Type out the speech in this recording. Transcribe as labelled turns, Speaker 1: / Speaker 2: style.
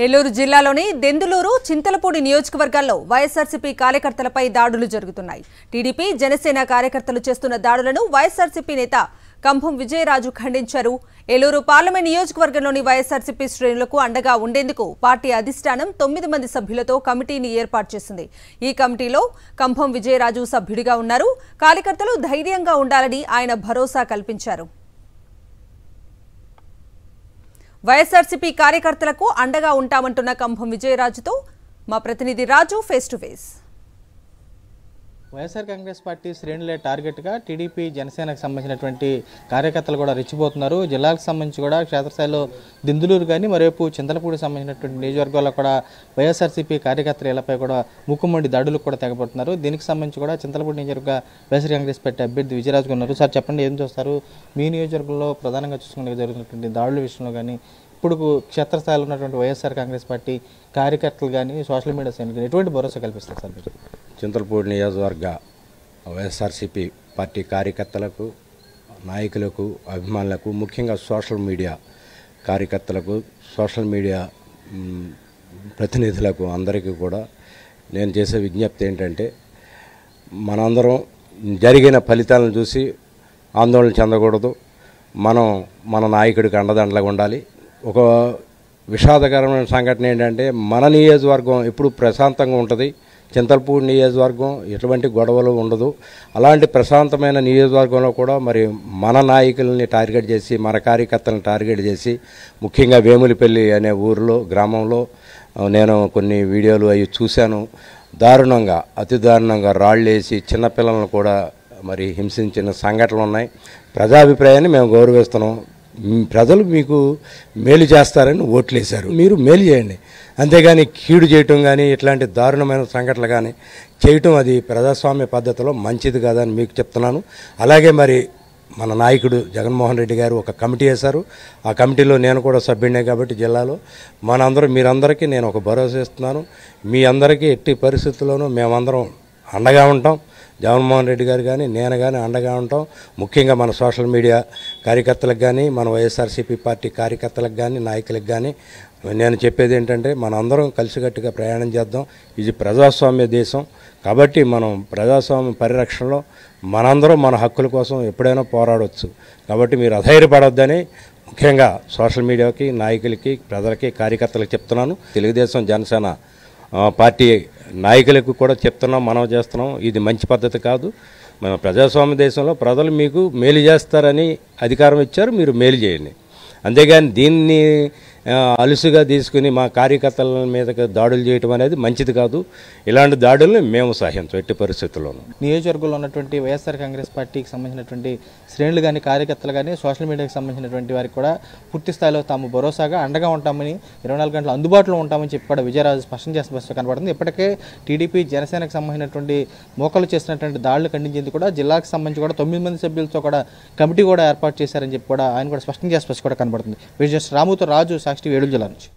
Speaker 1: ఏలూరు జిల్లాలోని దెందులూరు, చింతలపూడి నియోజకవర్గాల్లో వైఎస్ఆర్సీపీ కార్యకర్తలపై దాడులు జరుగుతున్నాయి. టీడీపీ, జనసేన కార్యకర్తలు చేస్తున్న దాడులను వైఎస్ఆర్సీపీ నేత కంభం విజయరాజు ఖండించారు. ఏలూరు పార్లమెంట్ నియోజకవర్గంలోని వైఎస్ఆర్సీపీ శ్రేణులకు అండగా ఉండేందుకు పార్టీ అధిష్టానం 9 మంది సభ్యులతో కమిటీని ఏర్పాటు చేసింది. ఈ కమిటీలో కంభం విజయరాజు సభ్యుడిగా ఉన్నారు. కార్యకర్తలు ధైర్యంగా ఉండాలని ఆయన భరోసా కల్పించారు. వైఎస్ఆర్సీపీ కార్యకర్తలకు అండగా ఉంటామంటున్న కంభం విజయరాజుతో మా ప్రతినిధి Raju face to face.
Speaker 2: YSR Congress party శ్రేణులే టార్గెట్గా టీడీపీ, జనసేనకు సంబంధించినటువంటి కార్యకర్తలు కూడా రెచ్చిపోతున్నారు. జిల్లాకు సంబంధించి కూడా క్షేత్రస్థాయిలో దెందులూరు కానీ మరోవైపు చింతలపూడికి సంబంధించినటువంటి నియోజకవర్గాల్లో కూడా వైఎస్ఆర్సీపీ కార్యకర్తల ఇళ్లపై కూడా ముక్కుమండి దాడులకు కూడా తెగబడుతున్నారు. దీనికి సంబంధించి కూడా చింతలపూడి నియోజకవర్గ వైఎస్ఆర్ కాంగ్రెస్ పార్టీ అభ్యర్థి విజయరాజు ఉన్నారు. సార్ చెప్పండి, ఏం చూస్తారు? మీ నియోజకవర్గంలో ప్రధానంగా చూసుకునే జరుగుతున్నటువంటి దాడుల విషయంలో కానీ ఇప్పుడు క్షేత్రస్థాయిలో ఉన్నటువంటి వైఎస్ఆర్ కాంగ్రెస్ పార్టీ కార్యకర్తలు కానీ సోషల్ మీడియా సైనికులు ఎటువంటి భరోసా కల్పిస్తారు సార్ మీరు?
Speaker 3: చింతలపూడి నియోజకవర్గ వైఎస్ఆర్సీపీ పార్టీ కార్యకర్తలకు, నాయకులకు, అభిమానులకు, ముఖ్యంగా సోషల్ మీడియా కార్యకర్తలకు, సోషల్ మీడియా ప్రతినిధులకు అందరికీ కూడా నేను చేసే విజ్ఞప్తి ఏంటంటే, మనందరం జరిగిన ఫలితాలను చూసి ఆందోళన చెందకూడదు. మనం మన నాయకుడికి అండదండలుగా ఉండాలి. ఒక విషాదకరమైన సంఘటన ఏంటంటే, మన నియోజకవర్గం ఎప్పుడు ప్రశాంతంగా ఉంటుంది. చింతలపూడి నియోజకవర్గం ఎటువంటి గొడవలు ఉండదు. అలాంటి ప్రశాంతమైన నియోజకవర్గంలో కూడా మరి మన నాయకుల్ని టార్గెట్ చేసి, మన కార్యకర్తలను టార్గెట్ చేసి, ముఖ్యంగా వేములపల్లి అనే ఊరిలో, గ్రామంలో నేను కొన్ని వీడియోలు అవి చూశాను. దారుణంగా, అతి దారుణంగా రాళ్ళేసి చిన్నపిల్లలను కూడా మరి హింసించిన సంఘటనలు ఉన్నాయి. ప్రజాభిప్రాయాన్ని మేము గౌరవిస్తున్నాం. ప్రజలు మీకు మేలు చేస్తారని ఓట్లేశారు, మీరు మేలు చేయండి. అంతేగాని కీడు చేయటం కానీ ఇట్లాంటి దారుణమైన సంఘటనలు కానీ చేయటం అది ప్రజాస్వామ్య పద్ధతిలో మంచిది కాదని మీకు చెప్తున్నాను. అలాగే మరి మన నాయకుడు జగన్మోహన్ రెడ్డి గారు ఒక కమిటీ వేశారు. ఆ కమిటీలో నేను కూడా సభ్యుడినే కాబట్టి జిల్లాలో మీరందరికీ నేను ఒక భరోసా ఇస్తున్నాను. మీ అందరికీ ఎట్టి పరిస్థితుల్లోనూ మేమందరం అండగా ఉంటాం. జగన్మోహన్ రెడ్డి గారు కానీ నేను కానీ అండగా ఉంటాం. ముఖ్యంగా మన సోషల్ మీడియా కార్యకర్తలకు కానీ, మన వైఎస్ఆర్సీపీ పార్టీ కార్యకర్తలకు కానీ, నాయకులకు కానీ నేను చెప్పేది ఏంటంటే, మనందరం కలిసికట్టుగా ప్రయాణం చేద్దాం. ఇది ప్రజాస్వామ్య దేశం కాబట్టి మనం ప్రజాస్వామ్య పరిరక్షణలో మనందరం మన హక్కుల కోసం ఎప్పుడైనా పోరాడవచ్చు. కాబట్టి మీరు అధైర్యపడొద్దని ముఖ్యంగా సోషల్ మీడియాకి, నాయకులకి, ప్రజలకి, కార్యకర్తలకు చెప్తున్నాను. తెలుగుదేశం, జనసేన పార్టీ నాయకులకు కూడా చెప్తున్నాం, మనం చేస్తున్నాం. ఇది మంచి పద్ధతి కాదు. మన ప్రజాస్వామ్య దేశంలో ప్రజలు మీకు మేలు చేస్తారని అధికారం ఇచ్చారు, మీరు మేలు చేయండి. అంతేగాని దీన్ని అలుసుగా తీసుకుని మా కార్యకర్తల మీదకి దాడులు చేయడం అనేది మంచిది కాదు. ఇలాంటి దాడుల్ని మేము సహించం ఎట్టి పరిస్థితుల్లోనూ.
Speaker 2: నియోజకవర్గంలో ఉన్నటువంటి వైఎస్ఆర్ కాంగ్రెస్ పార్టీకి సంబంధించినటువంటి శ్రేణులు కానీ, కార్యకర్తలు కానీ, సోషల్ మీడియాకి సంబంధించినటువంటి వారికి కూడా పూర్తి స్థాయిలో తాము భరోసాగా అండగా ఉంటామని, 24 గంటలు అందుబాటులో ఉంటామని చెప్పి కూడా విజయరాజు స్పష్టం చేసిన పరిస్థితి కనబడుతుంది. ఇప్పటికే టీడీపీ, జనసేనకు సంబంధించినటువంటి మోకలు చేసినటువంటి దాడులు ఖండించేందుకు కూడా జిల్లాకు సంబంధించి కూడా 9 మంది సభ్యులతో కూడా కమిటీ కూడా ఏర్పాటు చేశారని చెప్పి కూడా ఆయన కూడా స్పష్టం చేసిన పరిస్థితి కూడా కనబడుతుంది. విజయ రాముతో రాజు, సాక్షి, ఏలూరు జిల్లా నుంచి.